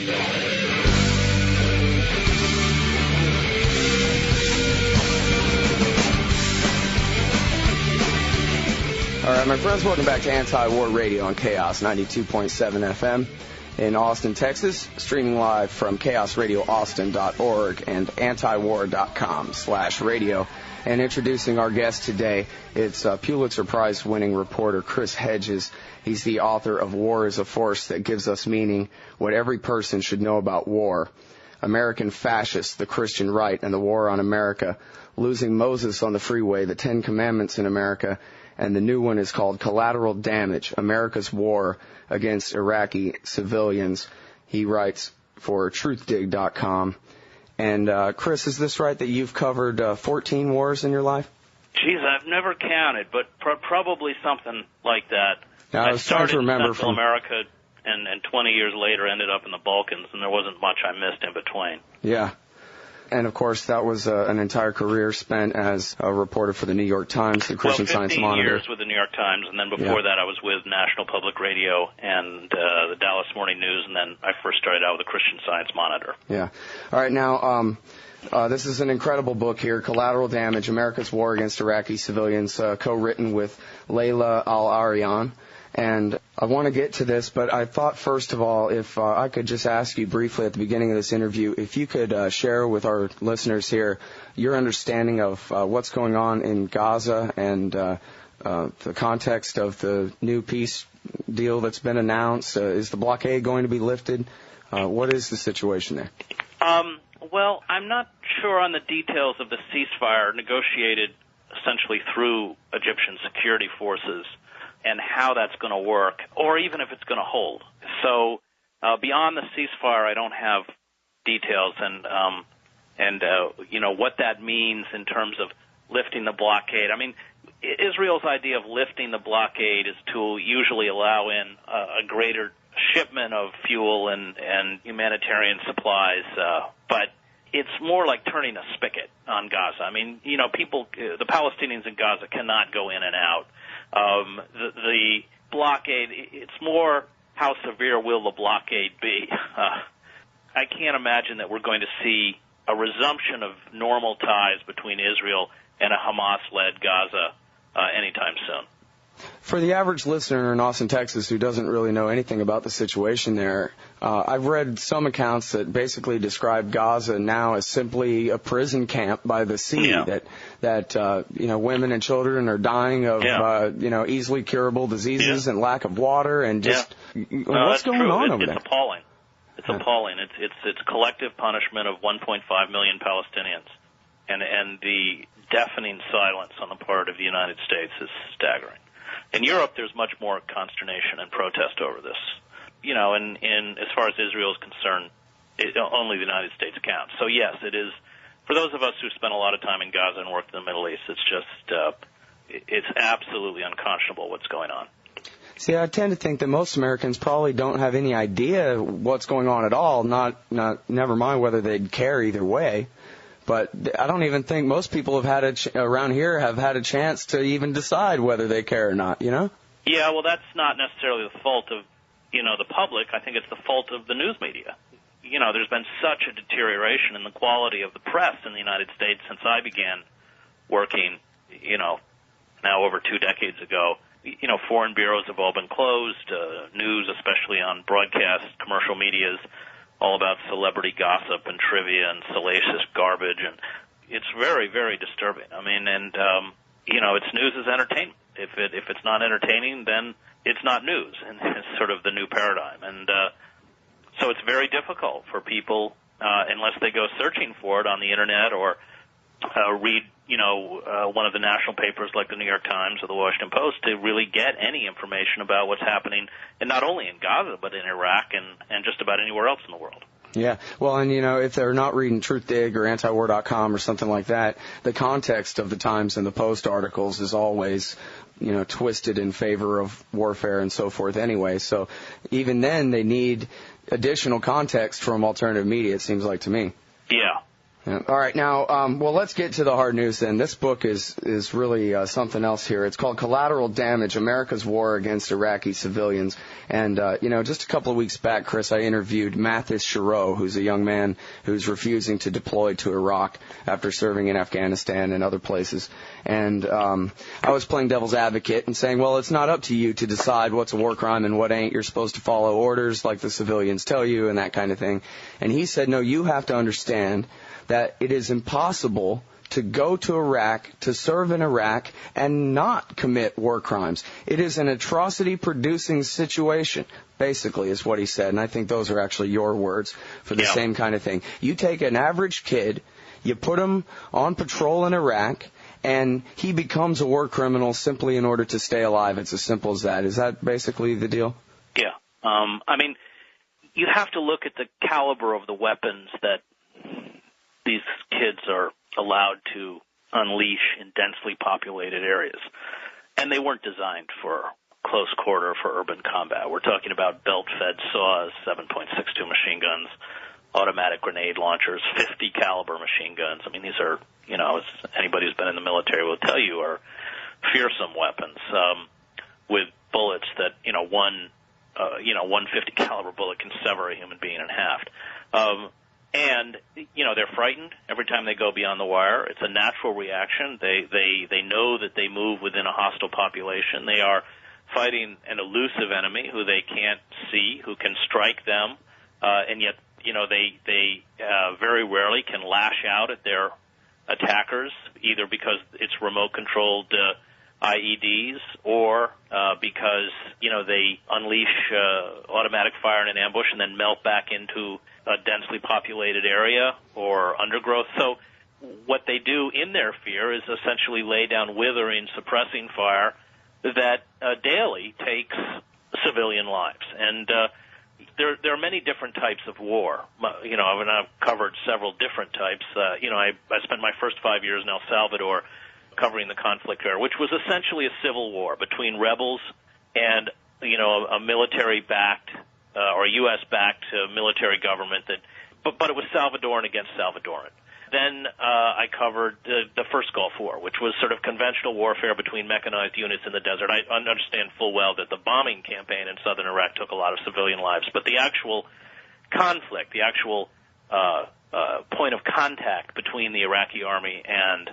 All right, my friends, welcome back to Anti-War Radio on Chaos 92.7 FM in Austin, Texas, streaming live from chaosradioaustin.org and antiwar.com/radio. And introducing our guest today, it's Pulitzer Prize-winning reporter Chris Hedges. He's the author of War is a Force That Gives Us Meaning, What Every Person Should Know About War, American Fascists, the Christian Right, and the War on America, Losing Moses on the Freeway, the Ten Commandments in America, and the new one is called Collateral Damage, America's War Against Iraqi Civilians. He writes for truthdig.com. And, Chris, is this right that you've covered 14 wars in your life? Geez, I've never counted, but probably something like that. Now, I was trying to remember in Central America, and 20 years later ended up in the Balkans, and there wasn't much I missed in between. Yeah. And, of course, that was an entire career spent as a reporter for the New York Times, the Christian Science Monitor. 15 years with the New York Times, and then before that I was with National Public Radio and the Dallas Morning News, and then I first started out with the Christian Science Monitor. Yeah. All right, now, this is an incredible book here, Collateral Damage, America's War Against Iraqi Civilians, co-written with Layla Al-Arian. And I want to get to this, but I thought, first of all, if I could just ask you briefly at the beginning of this interview, if you could share with our listeners here your understanding of what's going on in Gaza and the context of the new peace deal that's been announced. Is the blockade going to be lifted? What is the situation there? Well, I'm not sure on the details of the ceasefire negotiated essentially through Egyptian security forces and how that's going to work, or even if it's going to hold. So beyond the ceasefire, I don't have details, and what that means in terms of lifting the blockade. I mean, Israel's idea of lifting the blockade is to usually allow in a greater shipment of fuel and humanitarian supplies, but it's more like turning a spigot on Gaza. I mean, the Palestinians in Gaza cannot go in and out. The blockade, it's more how severe will the blockade be. I can't imagine that we're going to see a resumption of normal ties between Israel and a Hamas-led Gaza anytime soon. For the average listener in Austin, Texas, who doesn't really know anything about the situation there, I've read some accounts that basically describe Gaza now as simply a prison camp by the sea. Yeah. That women and children are dying of easily curable diseases and lack of water and just what's going on over there? It's appalling. It's appalling. It's collective punishment of 1.5 million Palestinians, and the deafening silence on the part of the United States is staggering. In Europe, there's much more consternation and protest over this. And as far as Israel is concerned, only the United States counts. So, yes, it is. For those of us who spent a lot of time in Gaza and worked in the Middle East, it's just, it's absolutely unconscionable what's going on. See, I tend to think that most Americans probably don't have any idea what's going on at all, never mind whether they'd care either way. But I don't even think most people around here have had a chance to even decide whether they care or not, Yeah, well, that's not necessarily the fault of, the public. I think it's the fault of the news media. There's been such a deterioration in the quality of the press in the United States since I began working, now over 2 decades ago. Foreign bureaus have all been closed. News, especially on broadcast commercial medias, all about celebrity gossip and trivia and salacious garbage, and it's very, very disturbing. I mean, it's news as entertainment. If it's not entertaining, then it's not news, and it's sort of the new paradigm. And so it's very difficult for people, unless they go searching for it on the internet or read, one of the national papers like the New York Times or the Washington Post, to really get any information about what's happening, and not only in Gaza, but in Iraq and just about anywhere else in the world. Yeah, well, and if they're not reading TruthDig or antiwar.com or something like that, the context of the Times and the Post articles is always, twisted in favor of warfare and so forth anyway. So even then, they need additional context from alternative media, it seems like to me. Yeah. Yeah. All right, now, well, let's get to the hard news then. This book is really something else here. It's called Collateral Damage, America's War Against Iraqi Civilians. And, just a couple of weeks back, Chris, I interviewed Mathis Shiro, who's a young man who's refusing to deploy to Iraq after serving in Afghanistan and other places. And I was playing devil's advocate and saying, well, it's not up to you to decide what's a war crime and what ain't. You're supposed to follow orders like the civilians tell you and that kind of thing. And he said, no, you have to understand that it is impossible to go to Iraq, to serve in Iraq, and not commit war crimes. It is an atrocity-producing situation, basically, is what he said. And I think those are actually your words for the same kind of thing. You take an average kid, you put him on patrol in Iraq, and he becomes a war criminal simply in order to stay alive. It's as simple as that. Is that basically the deal? Yeah. You have to look at the caliber of the weapons that these kids are allowed to unleash in densely populated areas. And they weren't designed for close quarter, for urban combat. We're talking about belt-fed saws, 7.62 machine guns, automatic grenade launchers, 50 caliber machine guns. I mean, these are, as anybody who's been in the military will tell you, are fearsome weapons with bullets that, one 50 caliber bullet can sever a human being in half. And they're frightened every time they go beyond the wire. It's a natural reaction. They know that they move within a hostile population. They are fighting an elusive enemy who they can't see, who can strike them, and yet they very rarely can lash out at their attackers, either because it's remote controlled IEDs or because they unleash automatic fire in an ambush and then melt back into a densely populated area or undergrowth. So what they do in their fear is essentially lay down withering, suppressing fire that daily takes civilian lives. And there are many different types of war. I've covered several different types. I spent my first 5 years in El Salvador covering the conflict there, which was essentially a civil war between rebels and, a military-backed or a U.S.-backed military government but it was Salvadoran against Salvadoran. Then I covered the first Gulf War, which was sort of conventional warfare between mechanized units in the desert. I understand full well that the bombing campaign in southern Iraq took a lot of civilian lives, but the actual conflict, the actual point of contact between the Iraqi army and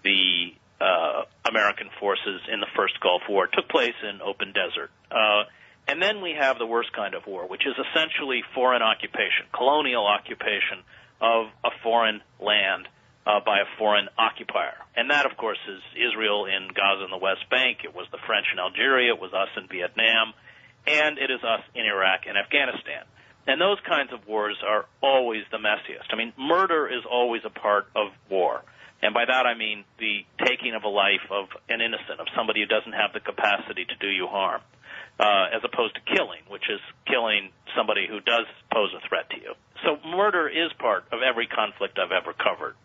the American forces in the first Gulf War took place in open desert. And then we have the worst kind of war, which is essentially foreign occupation, colonial occupation of a foreign land by a foreign occupier. And that, of course, is Israel in Gaza and the West Bank. It was the French in Algeria. It was us in Vietnam. And it is us in Iraq and Afghanistan. And those kinds of wars are always the messiest. I mean, murder is always a part of war. And by that I mean the taking of a life of an innocent, of somebody who doesn't have the capacity to do you harm, as opposed to killing, which is killing somebody who does pose a threat to you. So murder is part of every conflict I've ever covered.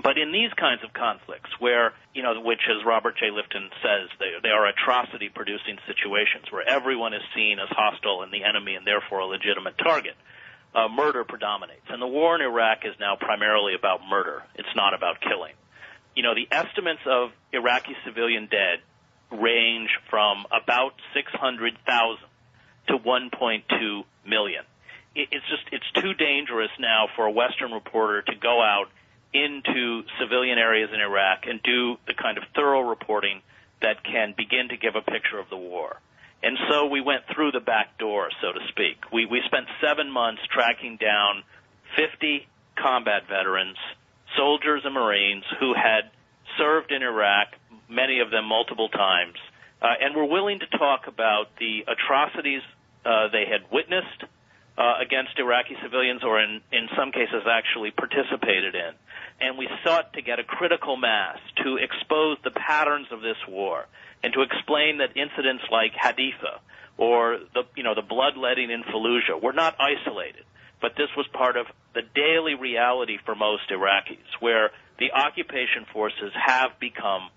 But in these kinds of conflicts where, which as Robert J. Lifton says, they are atrocity-producing situations where everyone is seen as hostile and the enemy and therefore a legitimate target, murder predominates. And the war in Iraq is now primarily about murder. It's not about killing. The estimates of Iraqi civilian dead range from about 600,000 to 1.2 million. It's too dangerous now for a Western reporter to go out into civilian areas in Iraq and do the kind of thorough reporting that can begin to give a picture of the war. And so we went through the back door, so to speak. We spent 7 months tracking down 50 combat veterans, soldiers and Marines who had served in Iraq, many of them multiple times, and were willing to talk about the atrocities they had witnessed against Iraqi civilians or in some cases actually participated in. And we sought to get a critical mass to expose the patterns of this war and to explain that incidents like Haditha or the bloodletting in Fallujah were not isolated, but this was part of the daily reality for most Iraqis, where the occupation forces have become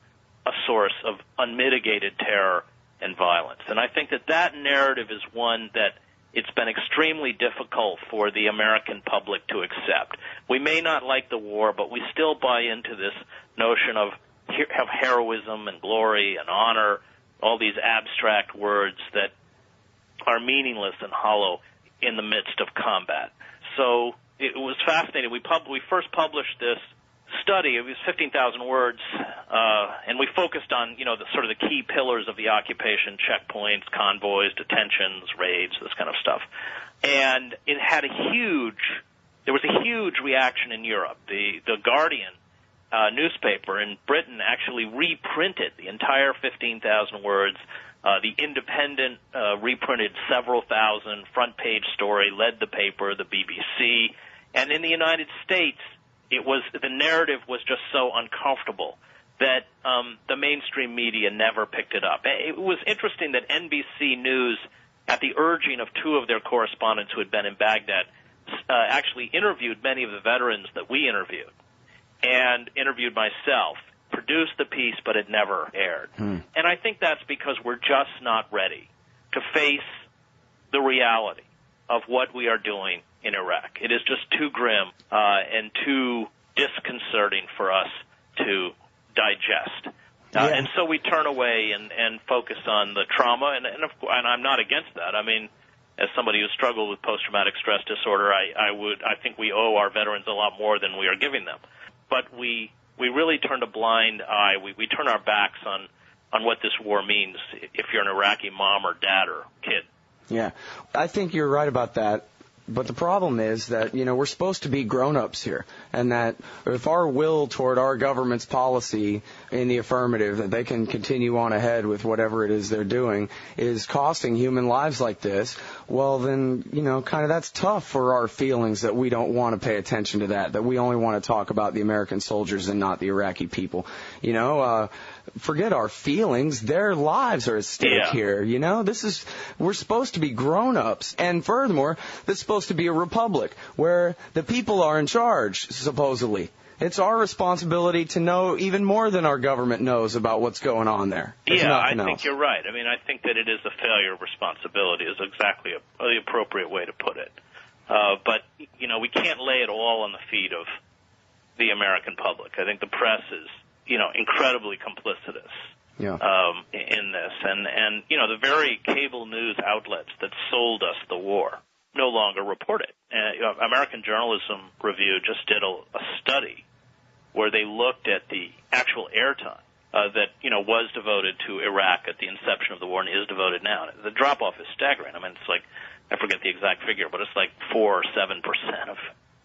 a source of unmitigated terror and violence. And I think that narrative is one that it's been extremely difficult for the American public to accept. We may not like the war, but we still buy into this notion of heroism and glory and honor, all these abstract words that are meaningless and hollow in the midst of combat. So it was fascinating. We first published this study. It was 15,000 words, and we focused on, the sort of the key pillars of the occupation: checkpoints, convoys, detentions, raids, this kind of stuff. And it had there was a huge reaction in Europe. The Guardian newspaper in Britain actually reprinted the entire 15,000 words. The Independent reprinted several thousand, front page story, led the paper, the BBC. And in the United States, the narrative was just so uncomfortable that the mainstream media never picked it up. It was interesting that NBC News, at the urging of two of their correspondents who had been in Baghdad, actually interviewed many of the veterans that we interviewed, and interviewed myself, produced the piece, but it never aired. And I think that's because we're just not ready to face the reality of what we are doing in Iraq. It is just too grim and too disconcerting for us to digest. And so we turn away and focus on the trauma, and I'm not against that. I mean, as somebody who struggled with post-traumatic stress disorder, I think we owe our veterans a lot more than we are giving them. But we really turned a blind eye. We turn our backs on what this war means if you're an Iraqi mom or dad or kid. Yeah, I think you're right about that. But the problem is that, we're supposed to be grown-ups here, and that if our will toward our government's policy in the affirmative, that they can continue on ahead with whatever it is they're doing, is costing human lives like this, well, then, kind of that's tough for our feelings that we don't want to pay attention to that we only want to talk about the American soldiers and not the Iraqi people. Forget our feelings. Their lives are at stake here. We're supposed to be grown-ups. And furthermore, this is supposed to be a republic where the people are in charge, supposedly. It's our responsibility to know even more than our government knows about what's going on there. I think you're right. I mean, I think that it is a failure of responsibility is exactly the appropriate way to put it. But, we can't lay it all on the feet of the American public. I think the press is incredibly complicitous in this. And the very cable news outlets that sold us the war no longer report it. American Journalism Review just did a study where they looked at the actual airtime that, was devoted to Iraq at the inception of the war and is devoted now. The drop-off is staggering. I mean, it's like, I forget the exact figure, but it's like 4 or 7%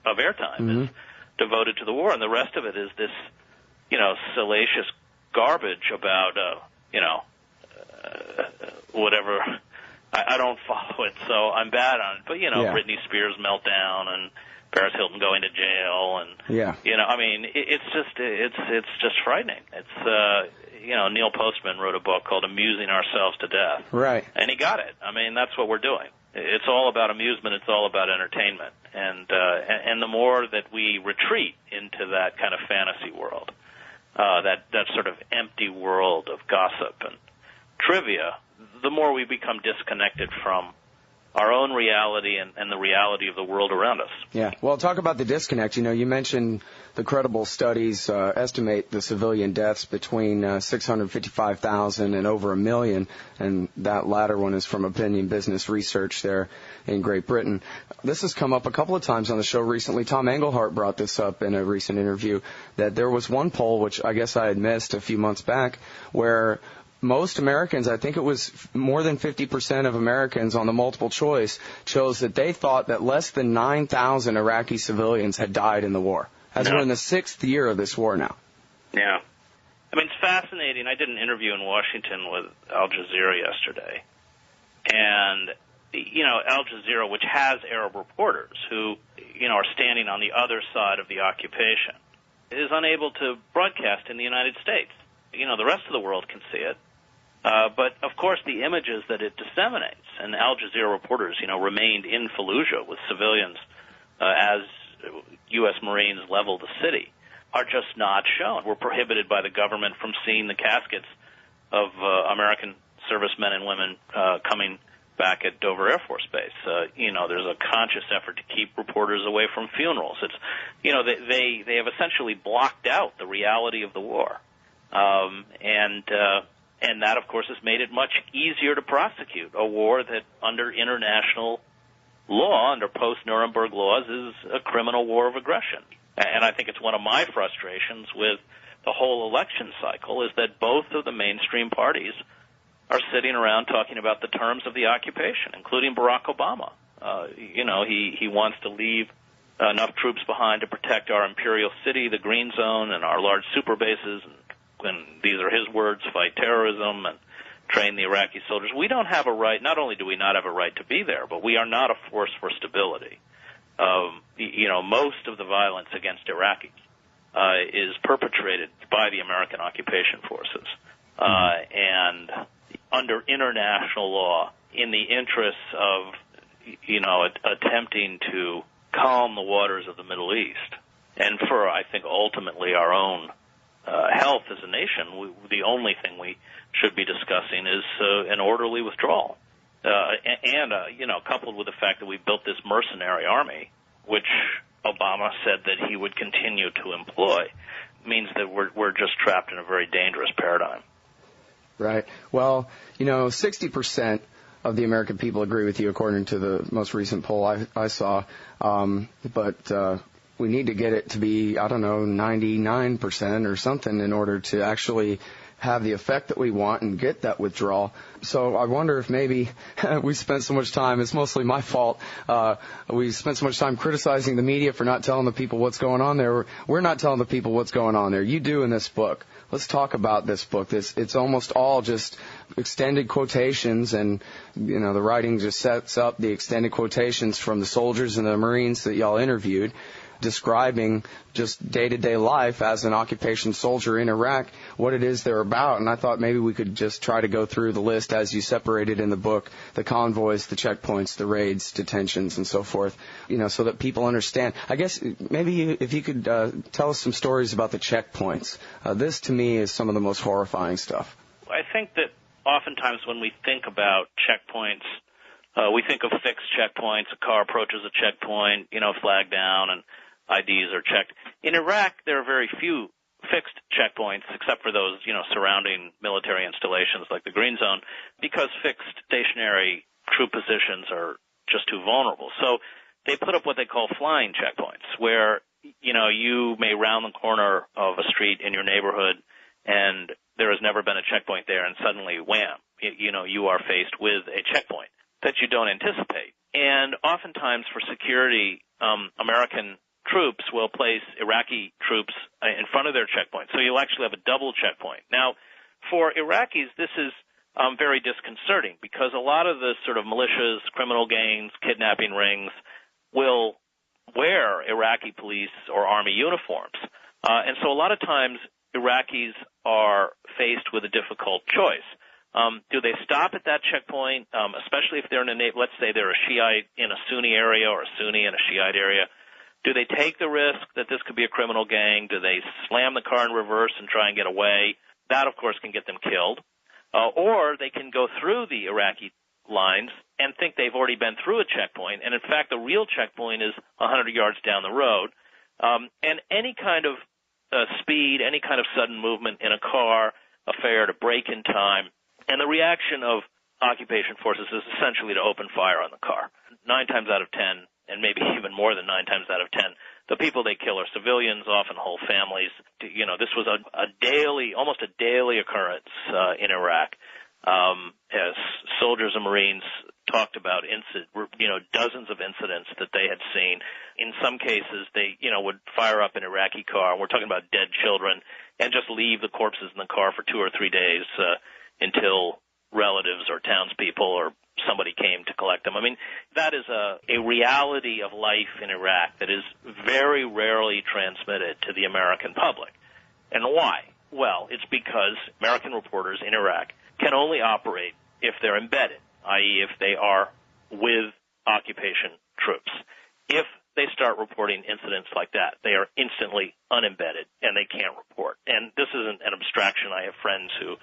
of airtime is devoted to the war, and the rest of it is this salacious garbage about, whatever. I don't follow it, so I'm bad on it. But, Britney Spears meltdown and Paris Hilton going to jail, and, I mean, it's just frightening. It's, Neil Postman wrote a book called Amusing Ourselves to Death. Right. And he got it. I mean, that's what we're doing. It's all about amusement. It's all about entertainment. And the more that we retreat into that kind of fantasy world, that sort of empty world of gossip and trivia, the more we become disconnected from our own reality and the reality of the world around us. Yeah. Well, talk about the disconnect. You mentioned the credible studies estimate the civilian deaths between 655,000 and over 1 million, and that latter one is from Opinion Business Research there in Great Britain. This has come up a couple of times on the show recently. Tom Engelhardt brought this up in a recent interview, that there was one poll, which I guess I had missed a few months back, where most Americans, I think it was more than 50% of Americans on the multiple choice, chose that they thought that less than 9,000 Iraqi civilians had died in the war. As we're in the 6th year of this war now. Yeah. I mean, it's fascinating. I did an interview in Washington with Al Jazeera yesterday. And, Al Jazeera, which has Arab reporters who, are standing on the other side of the occupation, is unable to broadcast in the United States. The rest of the world can see it. But, of course, the images that it disseminates, and Al Jazeera reporters, remained in Fallujah with civilians as U.S. Marines level the city, are just not shown. We're prohibited by the government from seeing the caskets of American servicemen and women coming back at Dover Air Force Base. There's a conscious effort to keep reporters away from funerals. It's, they have essentially blocked out the reality of the war. And that, of course, has made it much easier to prosecute a war that, under international law, under post-Nuremberg laws, is a criminal war of aggression. And I think it's one of my frustrations with the whole election cycle is that both of the mainstream parties are sitting around talking about the terms of the occupation, including Barack Obama. He wants to leave enough troops behind to protect our imperial city, the Green Zone, and our large super bases, and these are his words, fight terrorism and train the Iraqi soldiers. We don't have a right, not only do we not have a right to be there, but we are not a force for stability. Most of the violence against Iraqis is perpetrated by the American occupation forces. And under international law, in the interests of, attempting to calm the waters of the Middle East, and for, I think, ultimately our own health as a nation, the only thing we should be discussing is an orderly withdrawal. Coupled with the fact that we built this mercenary army, which Obama said that he would continue to employ, means that we're just trapped in a very dangerous paradigm. Right. Well, 60% of the American people agree with you, according to the most recent poll I saw. But we need to get it to be, 99% or something in order to actually have the effect that we want and get that withdrawal. So I wonder if maybe we spent so much time, it's mostly my fault, we spent so much time criticizing the media for not telling the people what's going on there. We're not telling the people what's going on there. You do in this book. Let's talk about this book. It's almost all just extended quotations, and, the writing just sets up the extended quotations from the soldiers and the Marines that y'all interviewed, describing just day-to-day life as an occupation soldier in Iraq, what it is they're about. And I thought maybe we could just try to go through the list as you separated in the book, the convoys, the checkpoints, the raids, detentions, and so forth, so that people understand. I guess maybe if you could tell us some stories about the checkpoints. This, to me, is some of the most horrifying stuff. I think that oftentimes when we think about checkpoints, we think of fixed checkpoints. A car approaches a checkpoint, flag down, and IDs are checked. In Iraq, there are very few fixed checkpoints, except for those, surrounding military installations like the Green Zone, because fixed stationary troop positions are just too vulnerable. So they put up what they call flying checkpoints, where, you may round the corner of a street in your neighborhood and there has never been a checkpoint there, and suddenly, wham, you are faced with a checkpoint that you don't anticipate. And oftentimes for security, American troops will place Iraqi troops in front of their checkpoint. So you'll actually have a double checkpoint. Now, for Iraqis, this is very disconcerting because a lot of the sort of militias, criminal gangs, kidnapping rings will wear Iraqi police or army uniforms. And so a lot of times Iraqis are faced with a difficult choice. Do they stop at that checkpoint, especially if they're let's say they're a Shiite in a Sunni area or a Sunni in a Shiite area? Do they take the risk that this could be a criminal gang? Do they slam the car in reverse and try and get away? That, of course, can get them killed. Or they can go through the Iraqi lines and think they've already been through a checkpoint, and in fact the real checkpoint is 100 yards down the road. And any kind of speed, any kind of sudden movement in a car, a fare to brake in time, and the reaction of occupation forces is essentially to open fire on the car. 9 times out of 10, and maybe even more than 9 times out of 10, the people they kill are civilians, often whole families. This was almost a daily occurrence in Iraq. As soldiers and Marines talked about dozens of incidents that they had seen. In some cases, they, would fire up an Iraqi car, and we're talking about dead children, and just leave the corpses in the car for 2 or 3 days until relatives or townspeople or somebody came to collect them. I mean, that is a reality of life in Iraq that is very rarely transmitted to the American public. And why? Well, it's because American reporters in Iraq can only operate if they're embedded, i.e. if they are with occupation troops. If they start reporting incidents like that, they are instantly unembedded and they can't report. And this isn't an abstraction. I have friends who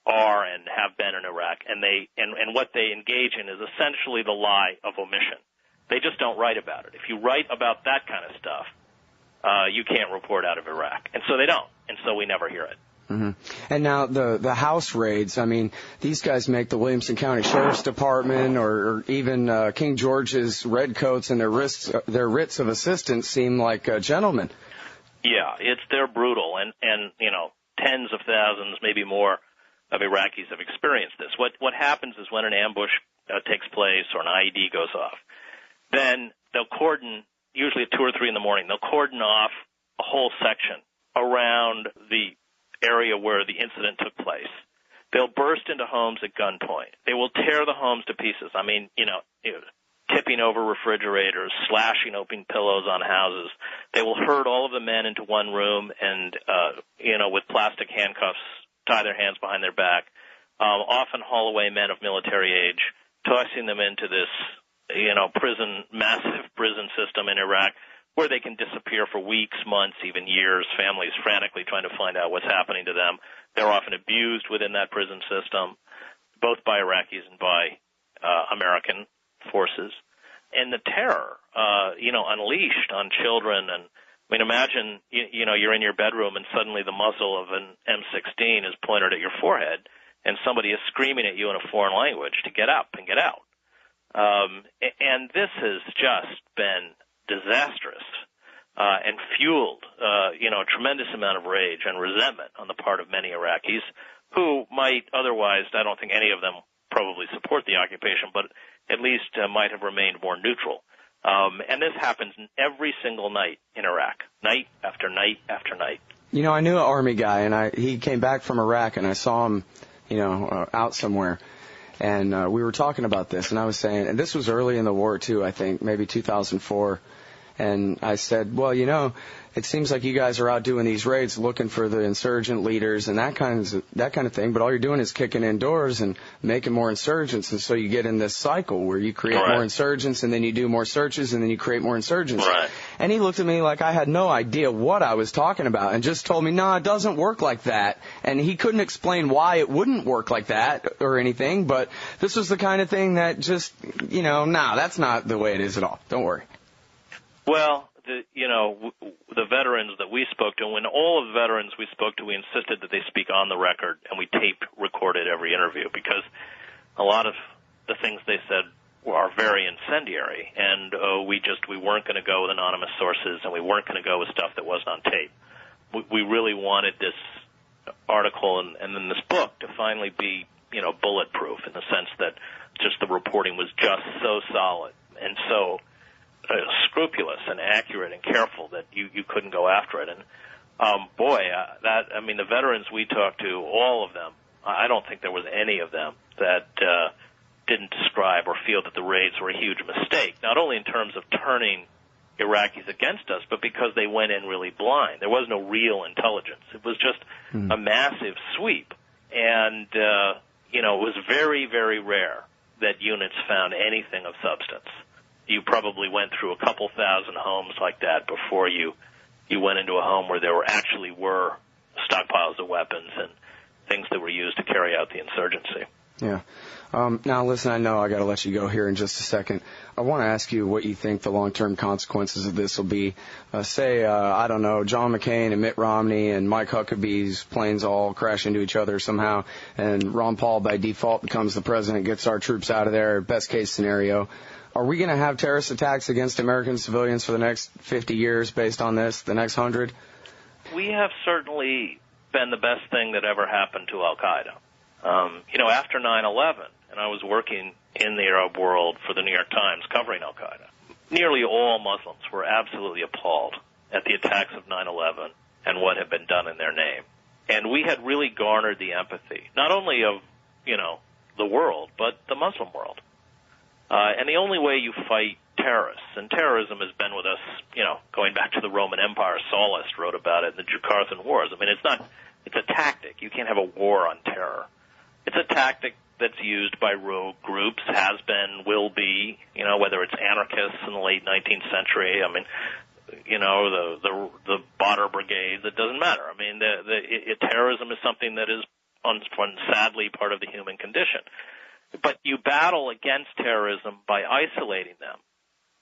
are and have been in Iraq, and what they engage in is essentially the lie of omission. They just don't write about it. If you write about that kind of stuff, you can't report out of Iraq. And so they don't, and so we never hear it. Mm-hmm. And now the house raids, I mean, these guys make the Williamson County Sheriff's Department or even King George's redcoats and their writs of assistance seem like gentlemen. Yeah, they're brutal, and tens of thousands, maybe more, of Iraqis have experienced this. What happens is when an ambush takes place or an IED goes off, then they'll cordon, usually at 2 or 3 in the morning, they'll cordon off a whole section around the area where the incident took place. They'll burst into homes at gunpoint. They will tear the homes to pieces. I mean, tipping over refrigerators, slashing open pillows on houses. They will herd all of the men into one room and, with plastic handcuffs, tie their hands behind their back, often haul away men of military age, tossing them into this, massive prison system in Iraq where they can disappear for weeks, months, even years, families frantically trying to find out what's happening to them. They're often abused within that prison system, both by Iraqis and by American forces. And the terror, unleashed on children. And I mean, imagine, you're in your bedroom and suddenly the muzzle of an M16 is pointed at your forehead and somebody is screaming at you in a foreign language to get up and get out. And this has just been disastrous and fueled, a tremendous amount of rage and resentment on the part of many Iraqis who might otherwise, I don't think any of them probably support the occupation, but at least might have remained more neutral. And this happens every single night in Iraq, night after night after night. I knew an Army guy, and he came back from Iraq, and I saw him, out somewhere. And we were talking about this, and I was saying, and this was early in the war, too, I think, maybe 2004. And I said, well, it seems like you guys are out doing these raids looking for the insurgent leaders and that kind of thing, but all you're doing is kicking in doors and making more insurgents, and so you get in this cycle where you create more insurgents, and then you do more searches, and then you create more insurgents. Right. And he looked at me like I had no idea what I was talking about and just told me, no, it doesn't work like that. And he couldn't explain why it wouldn't work like that or anything, but this was the kind of thing that just, that's not the way it is at all. Don't worry. Well, the veterans that we spoke to, when all of the veterans we spoke to, we insisted that they speak on the record, and we recorded every interview, because a lot of the things they said are very incendiary, and we weren't going to go with anonymous sources, and we weren't going to go with stuff that wasn't on tape. We really wanted this article and then this book to finally be, bulletproof, in the sense that just the reporting was just so solid and so scrupulous and accurate and careful that you couldn't go after it. And the veterans we talked to, all of them, I don't think there was any of them that didn't describe or feel that the raids were a huge mistake, not only in terms of turning Iraqis against us, but because they went in really blind. There was no real intelligence. It was just a massive sweep. And, it was very, very rare that units found anything of substance. You probably went through a couple thousand homes like that before you went into a home where there actually were stockpiles of weapons and things that were used to carry out the insurgency. Yeah. Now, listen, I know I got to let you go here in just a second. I want to ask you what you think the long-term consequences of this will be. Say, I don't know, John McCain and Mitt Romney and Mike Huckabee's planes all crash into each other somehow, and Ron Paul by default becomes the president, gets our troops out of there, best-case scenario. Are we going to have terrorist attacks against American civilians for the next 50 years based on this, the next 100? We have certainly been the best thing that ever happened to al-Qaeda. After 9/11, and I was working in the Arab world for the New York Times covering al-Qaeda, nearly all Muslims were absolutely appalled at the attacks of 9/11 and what had been done in their name. And we had really garnered the empathy, not only of, the world, but the Muslim world. And the only way you fight terrorists, and terrorism has been with us, going back to the Roman Empire. Sallust wrote about it in the Jacquardhan Wars. I mean, it's a tactic. You can't have a war on terror. It's a tactic that's used by rogue groups, has been, will be, whether it's anarchists in the late 19th century. I mean, the Badr brigades, it doesn't matter. I mean, terrorism is something that is sadly part of the human condition. But you battle against terrorism by isolating them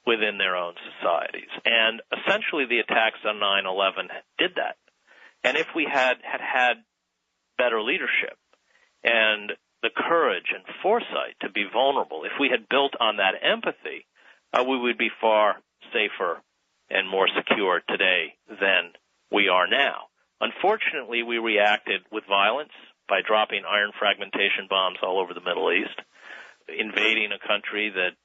within their own societies. And essentially the attacks on 9/11 did that. And if we had better leadership and the courage and foresight to be vulnerable, if we had built on that empathy, we would be far safer and more secure today than we are now. Unfortunately, we reacted with violence by dropping iron fragmentation bombs all over the Middle East, invading a country that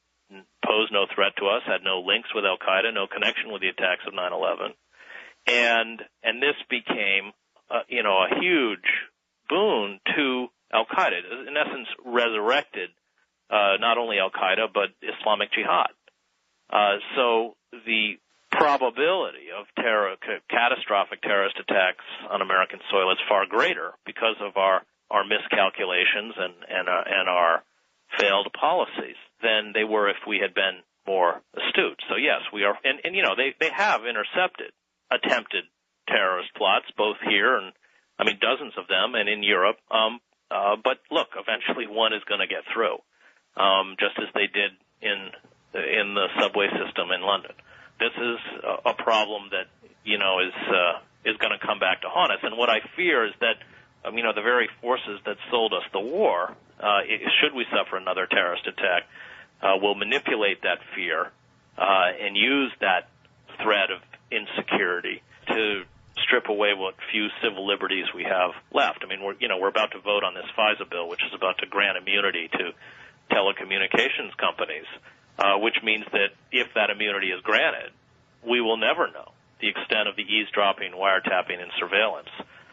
posed no threat to us, had no links with al-Qaeda, no connection with the attacks of 9/11. And this became, a huge boon to al-Qaeda. In essence, resurrected not only al-Qaeda but Islamic Jihad. So the probability of catastrophic terrorist attacks on American soil is far greater because of our miscalculations and our failed policies than they were if we had been more astute. So yes, we are, and they have intercepted attempted terrorist plots both here and dozens of them, and in Europe. But look, eventually one is going to get through, just as they did in the subway system in London. This is a problem that is going to come back to haunt us. And what I fear is that the very forces that sold us the war, should we suffer another terrorist attack, will manipulate that fear and use that threat of insecurity to strip away what few civil liberties we have left. We're about to vote on this FISA bill, which is about to grant immunity to telecommunications companies, which means that if that immunity is granted, we will never know the extent of the eavesdropping, wiretapping, and surveillance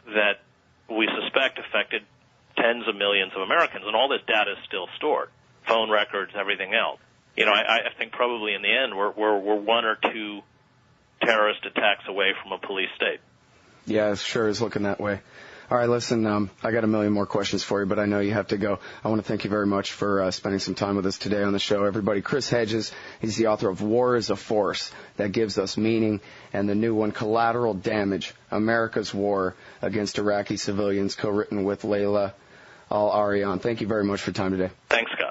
that we suspect affected tens of millions of Americans, and all this data is still stored, phone records, everything else. I think probably in the end we're one or two terrorist attacks away from a police state. Yeah, it sure is looking that way. All right, listen, I got a million more questions for you, but I know you have to go. I want to thank you very much for spending some time with us today on the show. Everybody, Chris Hedges, he's the author of War is a Force That Gives Us Meaning, and the new one, Collateral Damage, America's War Against Iraqi Civilians, co-written with Layla Al-Arian. Thank you very much for your time today. Thanks, Scott.